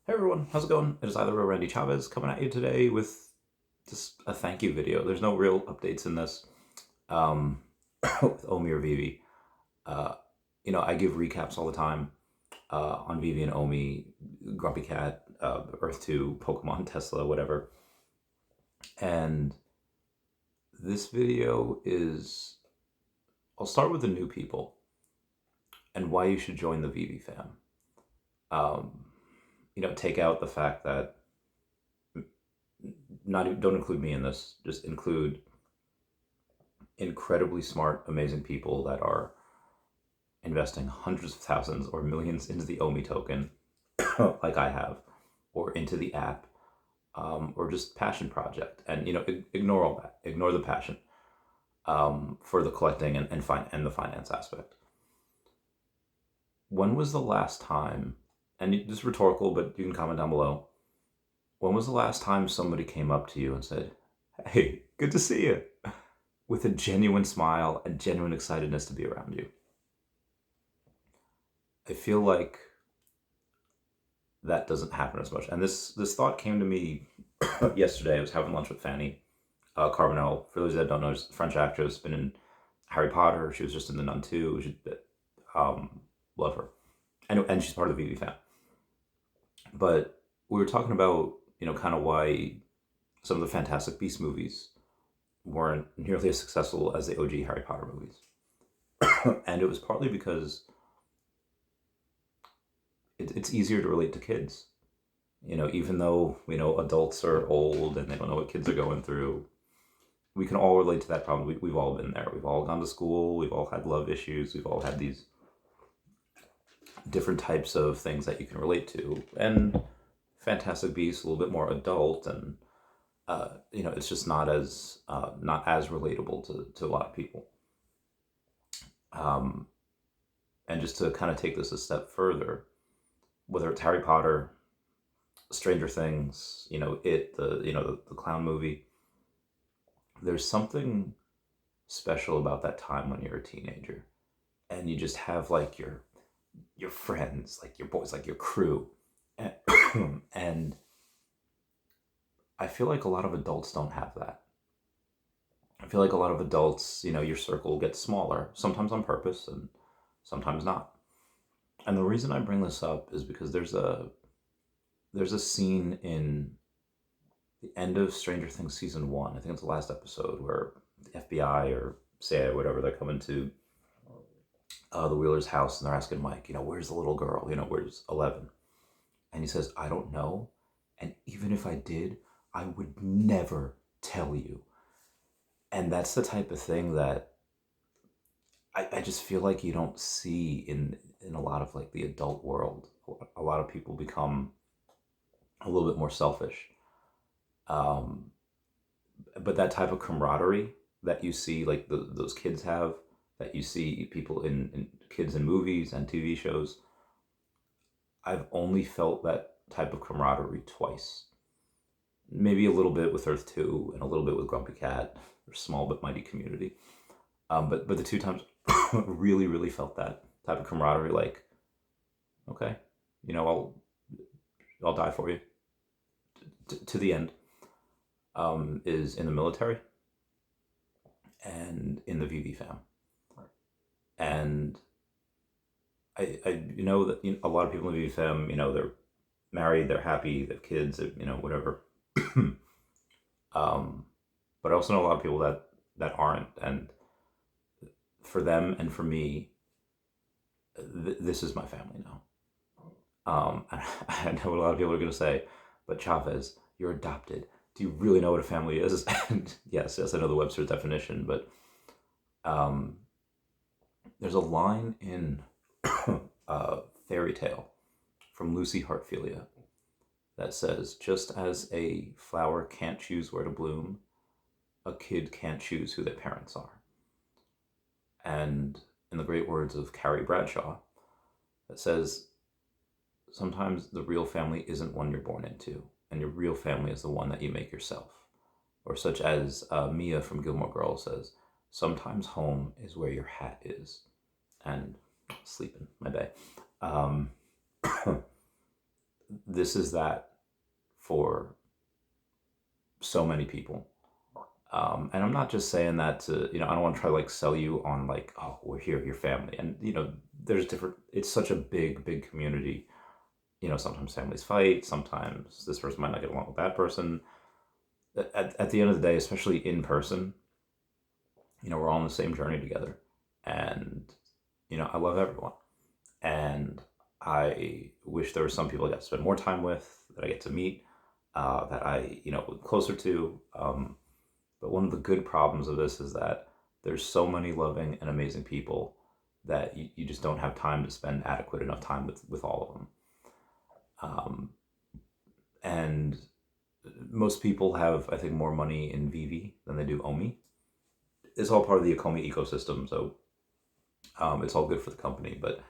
Hey everyone, how's it going? It is either Randy Chavez coming at you today with just a thank you video. There's no real updates in this um, with OMI or Veve. Uh, I give recaps all the time on Veve and OMI, Grumpy Cat, Earth 2, Pokemon, Tesla, whatever. And this video is, I'll start with the new people and why you should join the Veve fam. Um, take out the fact that don't include me in this. Just include incredibly smart, amazing people that are investing hundreds of thousands or millions into the OMI token, like I have, or into the app, or just passion project. And ignore all that. Ignore the passion for the collecting and the finance aspect. When was the last time? And this is rhetorical, but you can comment down below. When was the last time somebody came up to you and said, "Hey, good to see you," with a genuine smile and genuine excitedness to be around you? I feel like that doesn't happen as much. And this thought came to me yesterday. I was having lunch with Fanny Carbonell. For those that don't know, she's a French actress, been in Harry Potter. She was just in The Nun too. Love her, and she's part of the Veve fan. But we were talking about kind of why some of the Fantastic Beasts movies weren't nearly as successful as the OG Harry Potter movies, and it was partly because it's easier to relate to kids. Even though adults are old and they don't know what kids are going through, we can all relate to that problem. We've all been there. We've all gone to school. We've all had love issues. We've all had these different types of things that you can relate to. And Fantastic Beasts a little bit more adult, and it's just not as relatable to a lot of people. And just to kind of take this a step further, whether it's Harry Potter, Stranger Things, the clown movie, there's something special about that time when you're a teenager and you just have like your friends, like your boys, like your crew. And I feel like a lot of adults don't have that. I feel like a lot of adults, your circle gets smaller, sometimes on purpose and sometimes not. And the reason I bring this up is because there's a scene in the end of Stranger Things season 1. I think it's the last episode where the FBI or CIA, whatever, they're coming to the Wheeler's house and they're asking Mike, where's the little girl? Where's 11? And he says, I don't know. And even if I did, I would never tell you. And that's the type of thing that I just feel like you don't see in a lot of like the adult world. A lot of people become a little bit more selfish. Um, but that type of camaraderie that you see, like those kids have, that you see people in kids in movies and TV shows, I've only felt that type of camaraderie twice. Maybe a little bit with Earth 2 and a little bit with Grumpy Cat, or Small But Mighty Community. But the two times really, really felt that type of camaraderie, like, okay, I'll die for you to the end, is in the military and in the Veve fam. And I know that a lot of people in the Veve fam, they're married, they're happy, they have kids, whatever. But I also know a lot of people that aren't, and for them and for me, this is my family now. I know a lot of people are going to say, but Chavez, you're adopted. Do you really know what a family is? And yes, I know the Webster's definition, but there's a line in Fairy Tale from Lucy Hartfilia that says, just as a flower can't choose where to bloom, a kid can't choose who their parents are. And in the great words of Carrie Bradshaw, that says, sometimes the real family isn't one you're born into, and your real family is the one that you make yourself. Or such as Mia from Gilmore Girls says, sometimes home is where your hat is. And sleeping, my day. this is that for so many people. And I'm not just saying that to, I don't want to try to like sell you on like, oh, we're here, your family. And, there's different, it's such a big, big community. Sometimes families fight, sometimes this person might not get along with that person. At the end of the day, especially in person, we're all on the same journey together. And, I love everyone. And I wish there were some people I got to spend more time with, that I get to meet, that I, closer to. But one of the good problems of this is that there's so many loving and amazing people that you just don't have time to spend adequate enough time with all of them. And most people have, I think, more money in Veve than they do OMI. It's all part of the OMI ecosystem, so it's all good for the company. But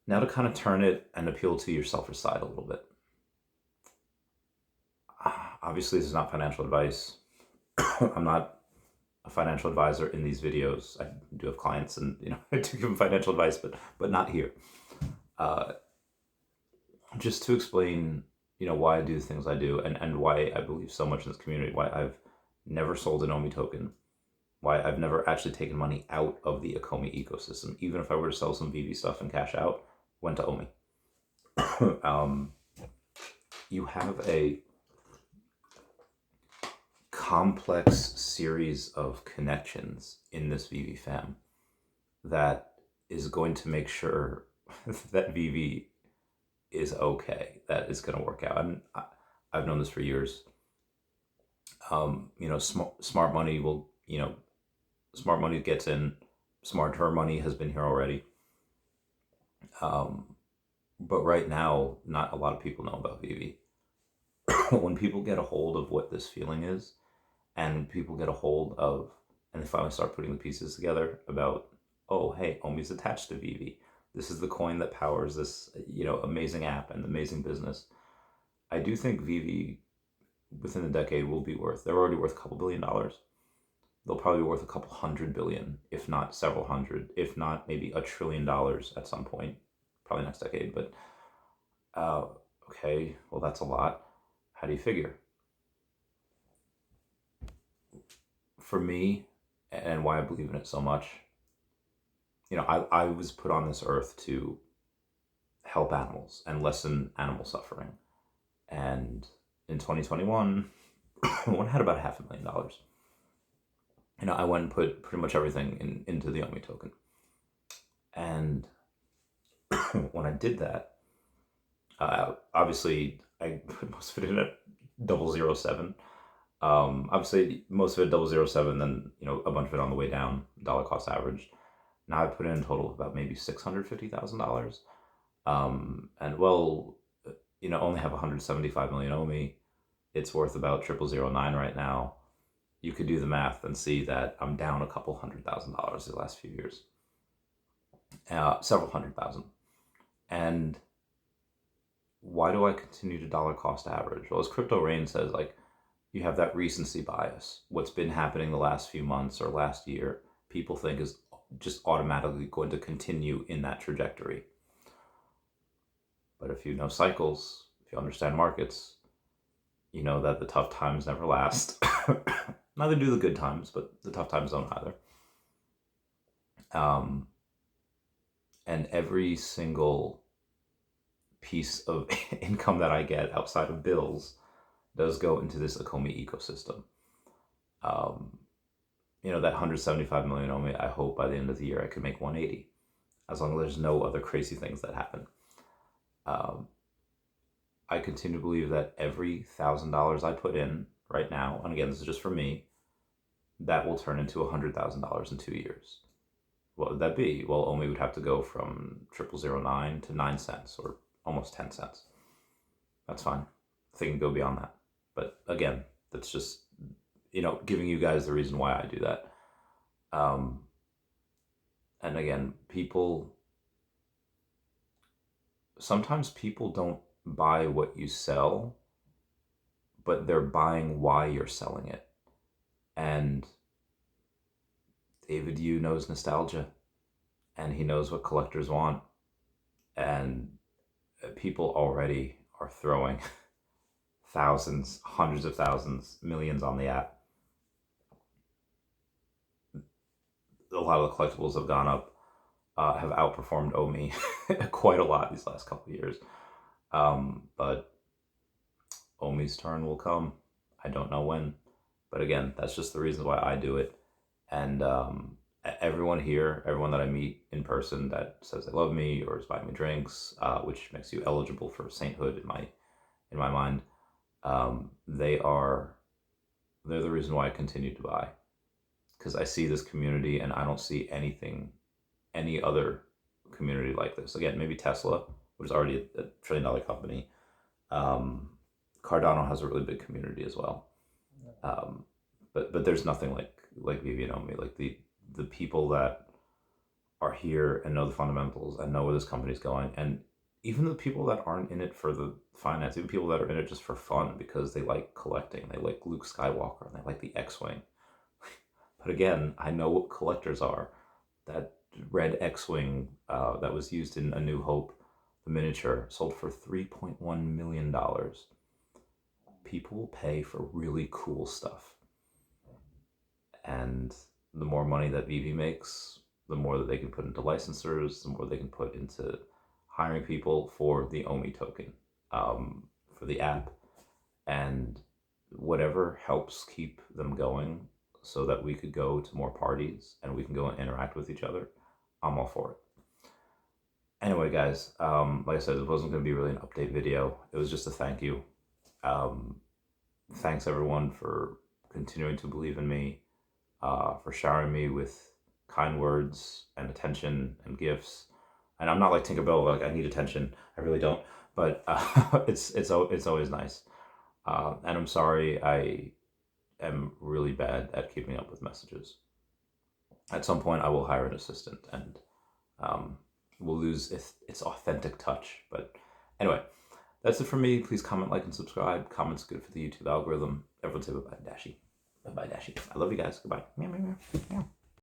now to kind of turn it and appeal to your selfish side a little bit. Obviously, this is not financial advice. I'm not a financial advisor in these videos. I do have clients, and I do give them financial advice, but not here. Just to explain, why I do the things I do, and why I believe so much in this community. Why I've never sold an OMI token. Why I've never actually taken money out of the OMI ecosystem. Even if I were to sell some Veve stuff and cash out, went to OMI. You have a complex series of connections in this Veve fam that is going to make sure that Veve is okay, that it's going to work out. And I've known this for years. Smart money will, smart money gets in. Smarter money has been here already. But right now, not a lot of people know about Veve. When people get a hold of what this feeling is, and people get a hold of, and they finally start putting the pieces together about, oh, hey, OMI's attached to Veve. This is the coin that powers this, amazing app and amazing business. I do think Veve, within the decade, will be worth, they're already worth a couple $1 billion. They'll probably be worth a couple $100 billion, if not several hundred, if not maybe $1 trillion at some point, probably next decade. But, okay, well, that's a lot. How do you figure? For me, and why I believe in it so much, I was put on this earth to help animals and lessen animal suffering. And in 2021, one had about $500,000. I went and put pretty much everything into the OMI token. And when I did that, obviously I put most of it in at 007. Obviously most of it 007, then a bunch of it on the way down, dollar cost average. Now I put in a total of about maybe $650,000. And well, only have 175 million OMI. It's worth about 0009 right now. You could do the math and see that I'm down a couple $100,000 the last few years. Several $100,000. And why do I continue to dollar cost average? Well, as Crypto Rain says, like, you have that recency bias. What's been happening the last few months or last year, people think is just automatically going to continue in that trajectory. But if you know cycles, if you understand markets, you know that the tough times never last. Neither do the good times, but the tough times don't either. And every single piece of income that I get outside of bills does go into this OMI ecosystem. That 175 million OMI, I hope by the end of the year I could make 180, as long as there's no other crazy things that happen. I continue to believe that every $1,000 I put in right now, and again, this is just for me, that will turn into $100,000 in 2 years. What would that be? Well, OMI would have to go from 0009 to 9 cents, or almost 10 cents. That's fine. I think it can go beyond that. But again, that's just, giving you guys the reason why I do that. And again, sometimes people don't buy what you sell, but they're buying why you're selling it. And David Yu knows nostalgia, and he knows what collectors want. And people already are throwing thousands, hundreds of thousands, millions on the app. A lot of the collectibles have gone up, have outperformed OMI quite a lot these last couple of years. But OMI's turn will come. I don't know when. But again, that's just the reason why I do it. And everyone here, everyone that I meet in person that says they love me or is buying me drinks, which makes you eligible for sainthood in my mind, they're the reason why I continue to buy. Because I see this community and I don't see any other community like this. Again, maybe Tesla, which is already a $1 trillion company. Cardano has a really big community as well. But there's nothing like Veve and OMI, like the people that are here and know the fundamentals and know where this company's going, and even the people that aren't in it for the finance, even people that are in it just for fun because they like collecting, they like Luke Skywalker and they like the X-Wing. But again, I know what collectors are. That red X-Wing that was used in A New Hope, the miniature, sold for $3.1 million. People pay for really cool stuff. And the more money that Veve makes, the more that they can put into licensors, the more they can put into hiring people for the OMI token, for the app, and whatever helps keep them going so that we could go to more parties and we can go and interact with each other, I'm all for it. Anyway, guys, like I said, it wasn't going to be really an update video. It was just a thank you. Thanks everyone for continuing to believe in me, for showering me with kind words and attention and gifts. And I'm not like Tinkerbell, like I need attention. I really don't. But it's always nice. And I'm sorry, I am really bad at keeping up with messages. At some point, I will hire an assistant, and we'll lose its authentic touch. But anyway, that's it for me. Please comment, like, and subscribe. Comment's good for the YouTube algorithm. Everyone say bye-bye, Dashie. Bye-bye, Dashie. I love you guys. Goodbye. Meow, meow, meow. Meow.